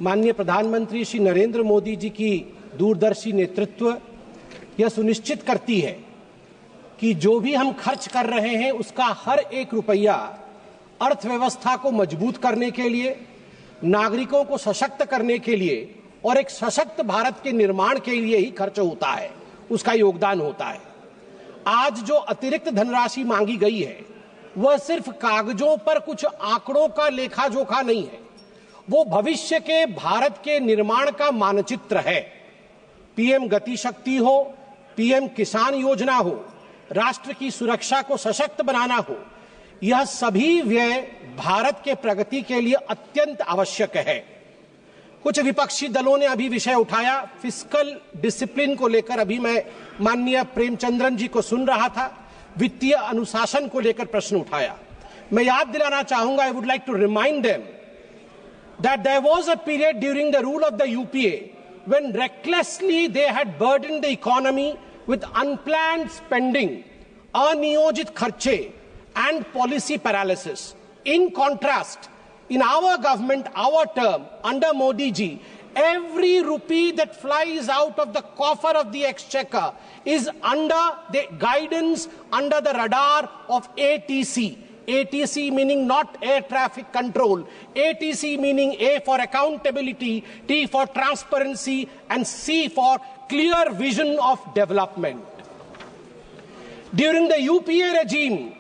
माननीय प्रधानमंत्री श्री नरेंद्र मोदी जी की दूरदर्शी नेतृत्व यह सुनिश्चित करती है कि जो भी हम खर्च कर रहे हैं उसका हर एक रुपया अर्थव्यवस्था को मजबूत करने के लिए, नागरिकों को सशक्त करने के लिए और एक सशक्त भारत के निर्माण के लिए ही खर्च होता है, उसका योगदान होता है। आज जो अतिरिक्त धनराशि मांगी गई है वह सिर्फ कागजों पर कुछ आंकड़ों का लेखा जोखा नहीं है, वो भविष्य के भारत के निर्माण का मानचित्र है। पीएम गति शक्ति हो, पीएम किसान योजना हो, राष्ट्र की सुरक्षा को सशक्त बनाना हो, यह सभी व्यय भारत के प्रगति के लिए अत्यंत आवश्यक है। कुछ विपक्षी दलों ने अभी विषय उठाया, फिस्कल डिसिप्लिन को लेकर अभी मैं माननीय प्रेमचंद्रन जी को सुन रहा था, वित्तीय अनुशासन को लेकर प्रश्न उठाया। मैं याद दिलाना चाहूंगा, I would like to remind them that there was a period during the rule of the UPA when recklessly they had burdened the economy with unplanned spending, अनियोजित खर्चे and policy paralysis. In contrast, in our government, our term, under Modi ji, every rupee that flies out of the coffer of the exchequer is under the guidance, under the radar of ATC. ATC meaning not air traffic control, ATC meaning A for accountability, T for transparency and C for clear vision of development. During the UPA regime,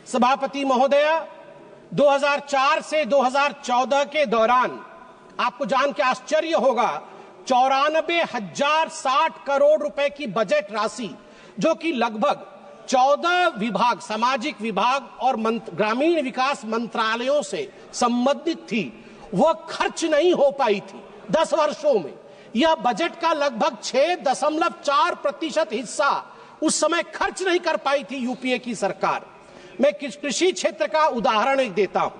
सभापति महोदया, 2004 से 2014 के दौरान आपको जान के आश्चर्य होगा 94,060 करोड़ रुपए की बजट राशि, जो कि लगभग 14 विभाग, सामाजिक विभाग और ग्रामीण विकास मंत्रालयों से संबंधित थी, वह खर्च नहीं हो पाई थी 10 वर्षों में। यह बजट का लगभग 6.4% हिस्सा उस समय खर्च नहीं कर पाई थी यूपीए की सरकार। मैं कृषि क्षेत्र का उदाहरण एक देता हूं।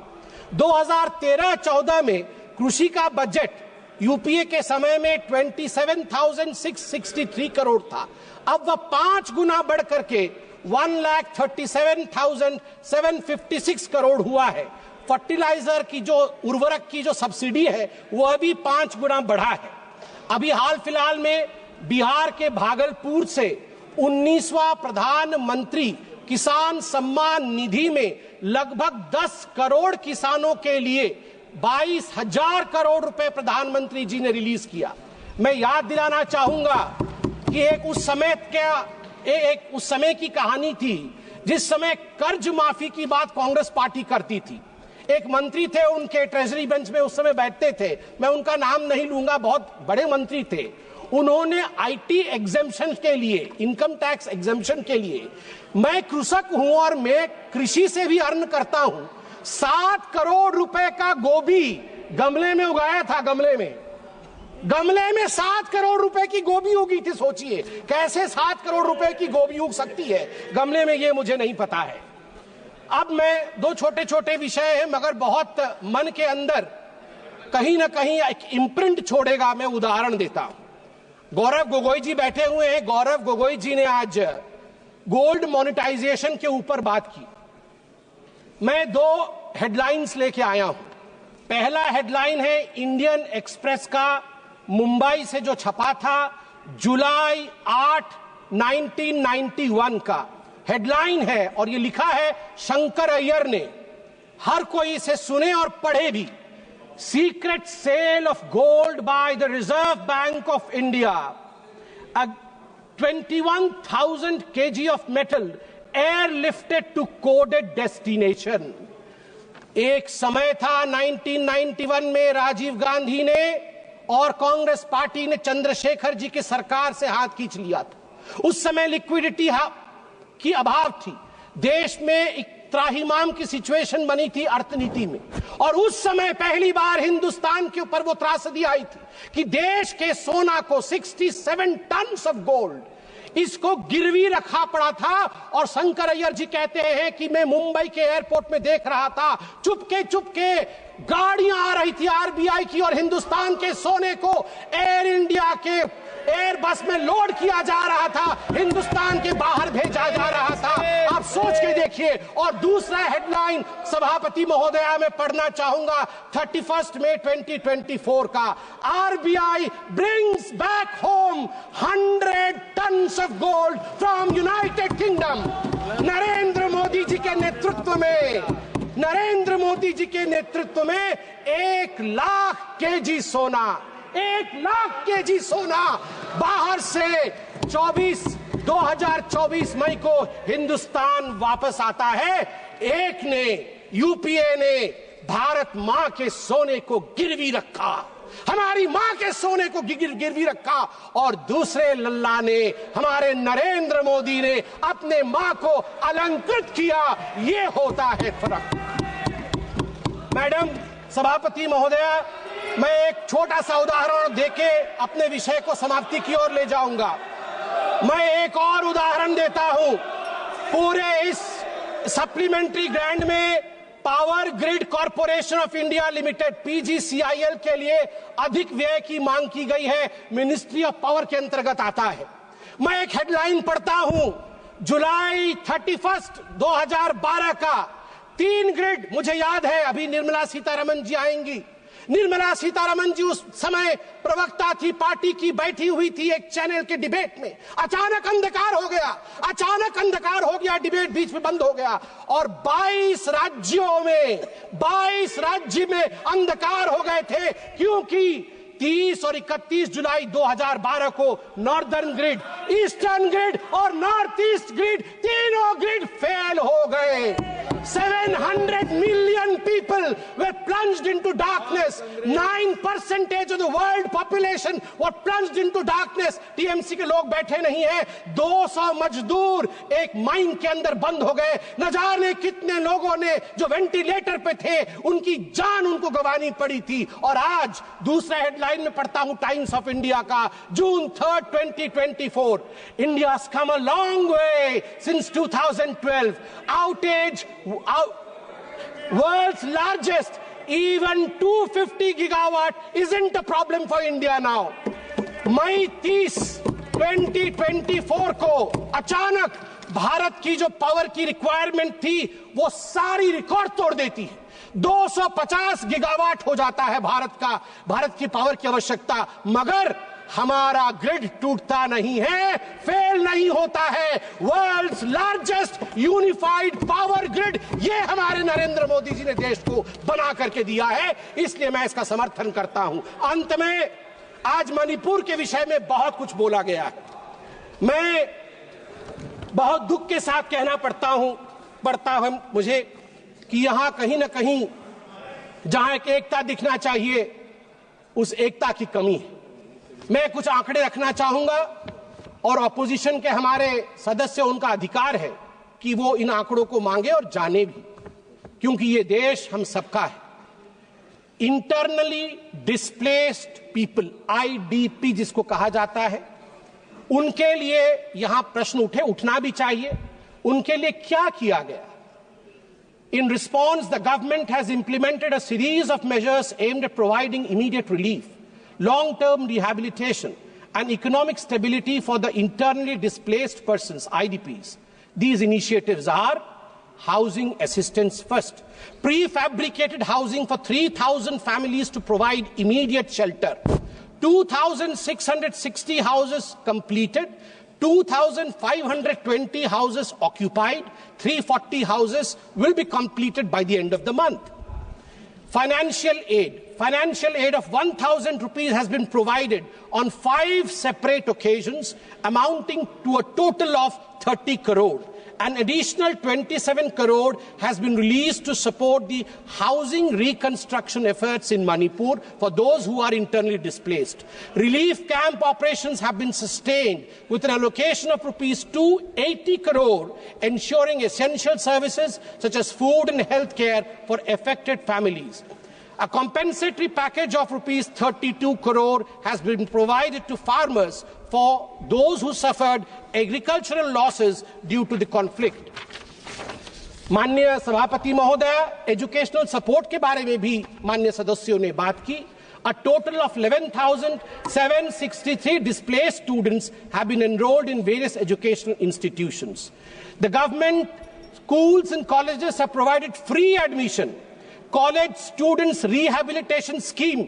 2013-14 में कृषि का बजट यूपीए के समय में 27,663 करोड़ था। अब वह 5 गुना बढ़ करके 1,37,756 करोड़ हुआ है। फर्टिलाइजर की जो उर्वरक की जो सब्सिडी है वह भी 5 गुना बढ़ा है। अभी हाल फिलहाल में बिहार के भागलपुर से 19वां प्रधानमंत्री किसान सम्मान निधि में लगभग 10 करोड़ किसानों के लिए 22,000 करोड़ रुपए प्रधानमंत्री जी ने रिलीज किया। मैं याद दिलाना चाहूंगा कि एक उस समय की कहानी थी जिस समय कर्ज माफी की बात कांग्रेस पार्टी करती थी। एक मंत्री थे, उनके ट्रेजरी बेंच में उस समय बैठते थे, मैं उनका नाम नहीं लूंगा, बहुत बड़े मंत्री थे। उन्होंने आईटी एग्जेम्पशन के लिए, इनकम टैक्स एग्जेम्पशन के लिए, मैं कृषक हूं और मैं कृषि से भी अर्न करता हूं, 7 करोड़ रुपए का गोभी गमले में उगाया था। गमले में 7 करोड़ रुपए की गोभी उगी थी। सोचिए कैसे 7 करोड़ रुपए की गोभी उग सकती है गमले में, ये मुझे नहीं पता है। अब मैं 2 छोटे छोटे विषय हैं मगर बहुत मन के अंदर कहीं ना कहीं एक इम्प्रिंट छोड़ेगा। मैं उदाहरण देता हूं। गौरव गोगोई जी बैठे हुए हैं। गौरव गोगोई जी ने आज गोल्ड मोनेटाइजेशन के ऊपर बात की। मैं 2 हेडलाइंस लेके आया हूं। पहला हेडलाइन है इंडियन एक्सप्रेस का मुंबई से जो छपा था जुलाई 8, 1991 का हेडलाइन है और ये लिखा है शंकर अय्यर ने। हर कोई इसे सुने और पढ़े भी। Secret sale of gold by the Reserve Bank of India. 21,000 kg of metal airlifted to coded destination. एक समय था 1991 में राजीव गांधी ने और कांग्रेस पार्टी ने चंद्रशेखर जी की सरकार से हाथ खींच लिया था। उस समय लिक्विडिटी की अभाव थी, देश में एक त्राहिमाम की सिचुएशन बनी थी अर्थनीति में, और उस समय पहली बार हिंदुस्तान के ऊपर वो त्रासदी आई थी कि देश के सोना को 67 टन ऑफ गोल्ड इसको गिरवी रखा पड़ा था। और शंकर अय्यर जी कहते हैं कि मैं मुंबई के एयरपोर्ट में देख रहा था, चुपके गाड़ियां आ रही थी आरबीआई की और हिंदुस्तान के सोने को एयर इंडिया के एयरबस में लोड किया जा रहा था, हिंदुस्तान के बाहर भेजा जा रहा था। आप सोच के देखिए। और दूसरा हेडलाइन सभापति महोदया में पढ़ना चाहूंगा 31 मई 2024 का, RBI brings back home 100 tons of gold from United Kingdom. Narendra Modi ji के नेतृत्व में, नरेंद्र मोदी जी के नेतृत्व में 1 लाख केजी सोना, 1 लाख केजी सोना बाहर से 2024 मई को हिंदुस्तान वापस आता है। एक ने, यूपीए ने भारत मां के सोने को गिरवी रखा, हमारी मां के सोने को गिरवी रखा, और दूसरे लल्ला ने, हमारे नरेंद्र मोदी ने अपने मां को अलंकृत किया। ये होता है फर्क। मैडम सभापति महोदया, मैं एक छोटा सा उदाहरण देके अपने विषय को समाप्ति की ओर ले जाऊंगा। मैं एक और उदाहरण देता हूं। पूरे इस सप्लीमेंट्री ग्रांट में power grid corporation of India limited PGCIL के लिए अधिक व्यय की मांग की गई है, मिनिस्ट्री ऑफ पावर के अंतर्गत आता है। मैं एक हेडलाइन पढ़ता हूं, जुलाई 31, 2012 का 3 ग्रिड, मुझे याद है अभी निर्मला सीतारमन जी आएंगी। निर्मला सीतारमन जी उस समय प्रवक्ता थी, पार्टी की, बैठी हुई थी एक चैनल के डिबेट में। अचानक अंधकार हो गया, अचानक अंधकार हो गया, डिबेट बीच में बंद हो गया और 22 राज्यों में, 22 राज्य में अंधकार हो गए थे, क्योंकि 30 और 31 जुलाई 2012 को नॉर्दर्न ग्रिड, ईस्टर्न ग्रिड और नॉर्थ ईस्ट ग्रिड, तीनों ग्रिड फेल हो गए। 700 million people were plunged into darkness. 9% of the world population were plunged into darkness. TMC के लोग बैठे नहीं हैं। 200 मजदूर एक माइन के अंदर बंद हो गए। न जाने कितने लोगों ने जो वेंटिलेटर पे थे, उनकी जान उनको गंवानी पड़ी थी। और आज दूसरा हेडलाइन में पढ़ता हूं टाइम्स ऑफ इंडिया का, जून 3, 2024, India's come a long way since 2012. Outage, world's largest, even 250 gigawatt isn't a problem for India now. मई 30, 2024 को अचानक भारत की जो पावर की रिक्वायरमेंट थी वो सारी रिकॉर्ड तोड़ देती है। 250 गीगावाट हो जाता है भारत की पावर की आवश्यकता, मगर हमारा ग्रिड टूटता नहीं है, फेल नहीं होता है। World's largest unified power grid, ये हमारे नरेंद्र मोदी जी ने देश को बना करके दिया है, इसलिए मैं इसका समर्थन करता हूं। अंत में, आज मणिपुर के विषय में बहुत कुछ बोला गया है। मैं बहुत दुख के साथ कहना पड़ता है मुझे कि यहां कहीं ना कहीं जहां एक एकता दिखना चाहिए, उस एकता की कमी है। मैं कुछ आंकड़े रखना चाहूंगा और ऑपोजिशन के हमारे सदस्य, उनका अधिकार है कि वो इन आंकड़ों को मांगे और जाने भी, क्योंकि ये देश हम सबका है। इंटरनली डिस्प्लेस्ड पीपल, आईडीपी जिसको कहा जाता है, उनके लिए यहां प्रश्न उठना भी चाहिए। उनके लिए क्या किया गया? In response, the government has implemented a series of measures aimed at providing immediate relief, long-term rehabilitation, and economic stability for the internally displaced persons, IDPs. These initiatives are housing assistance first, prefabricated housing for 3,000 families to provide immediate shelter, 2,660 houses completed, 2,520 houses occupied, 340 houses will be completed by the end of the month. Financial aid of 1,000 rupees has been provided on 5 separate occasions, amounting to a total of 30 crore. An additional 27 crore has been released to support the housing reconstruction efforts in Manipur for those who are internally displaced. Relief camp operations have been sustained with an allocation of rupees 280 crore, ensuring essential services such as food and health care for affected families. A compensatory package of rupees 32 crore has been provided to farmers for those who suffered agricultural losses due to the conflict. माननीय सभापति महोदय, educational support के बारे में भी माननीय सदस्यों ने बात की। A total of 11,763 displaced students have been enrolled in various educational institutions. The government, schools and colleges have provided free admission. College Students Rehabilitation Scheme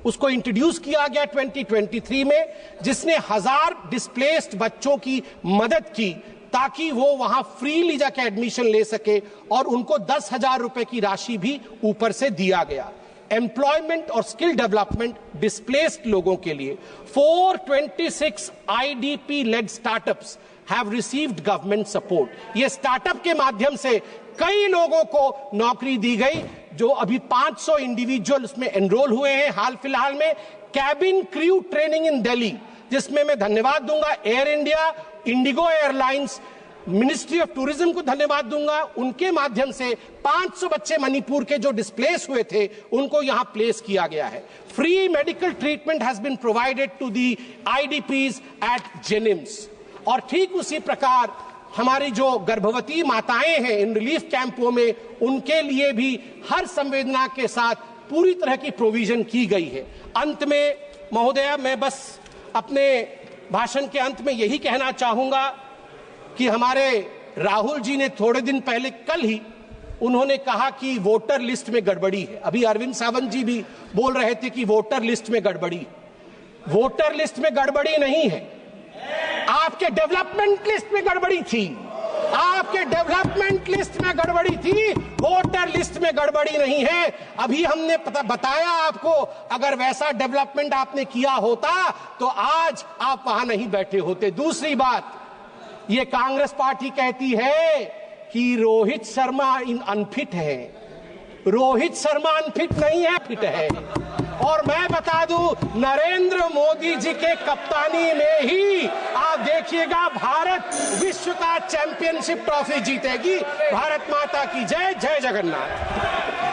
उसको इंट्रोड्यूस किया गया 2023 में, जिसने 1000 डिस्प्लेस्ड बच्चों की मदद की ताकि वो वहां फ्रीली जाके एडमिशन ले सके, और उनको 10,000 रुपए की राशि भी ऊपर से दिया गया। एम्प्लॉयमेंट और स्किल डेवलपमेंट डिस्प्लेस्ड लोगों के लिए 426 IDP led startups have received government support. ये स्टार्टअप के माध्यम से कई लोगों को नौकरी दी गई, जो अभी 500 इंडिविजुअल उसमें एनरोल हुए हैं हाल फिलहाल में। Cabin crew training in Delhi, जिसमें मैं धन्यवाद दूंगा air India, Indigo airlines, ministry of tourism को धन्यवाद दूंगा। उनके माध्यम से 500 बच्चे मणिपुर के जो डिस्प्लेस हुए थे उनको यहां प्लेस किया गया है। Free medical treatment has been provided to the IDPs at जेनिम्स। और ठीक उसी प्रकार हमारी जो गर्भवती माताएं हैं इन रिलीफ कैंपों में, उनके लिए भी हर संवेदना के साथ पूरी तरह की प्रोविजन की गई है। अंत में महोदया, मैं बस अपने भाषण के अंत में यही कहना चाहूंगा कि हमारे राहुल जी ने थोड़े दिन पहले, कल ही उन्होंने कहा कि वोटर लिस्ट में गड़बड़ी है। अभी अरविंद सावंत जी भी बोल रहे थे कि वोटर लिस्ट में गड़बड़ी। वोटर लिस्ट में गड़बड़ी नहीं है, आपके डेवलपमेंट लिस्ट में गड़बड़ी थी। आपके डेवलपमेंट लिस्ट में गड़बड़ी थी, वोटर लिस्ट में गड़बड़ी नहीं है। अभी हमने बताया आपको, अगर वैसा डेवलपमेंट आपने किया होता तो आज आप वहां नहीं बैठे होते। दूसरी बात, ये कांग्रेस पार्टी कहती है कि रोहित शर्मा अनफिट है। रोहित शर्मा अनफिट नहीं है, फिट है। और मैं बता दूं, नरेंद्र मोदी जी के कप्तानी में ही आप देखिएगा भारत विश्व का चैंपियनशिप ट्रॉफी जीतेगी। भारत माता की जय। जय जगन्नाथ।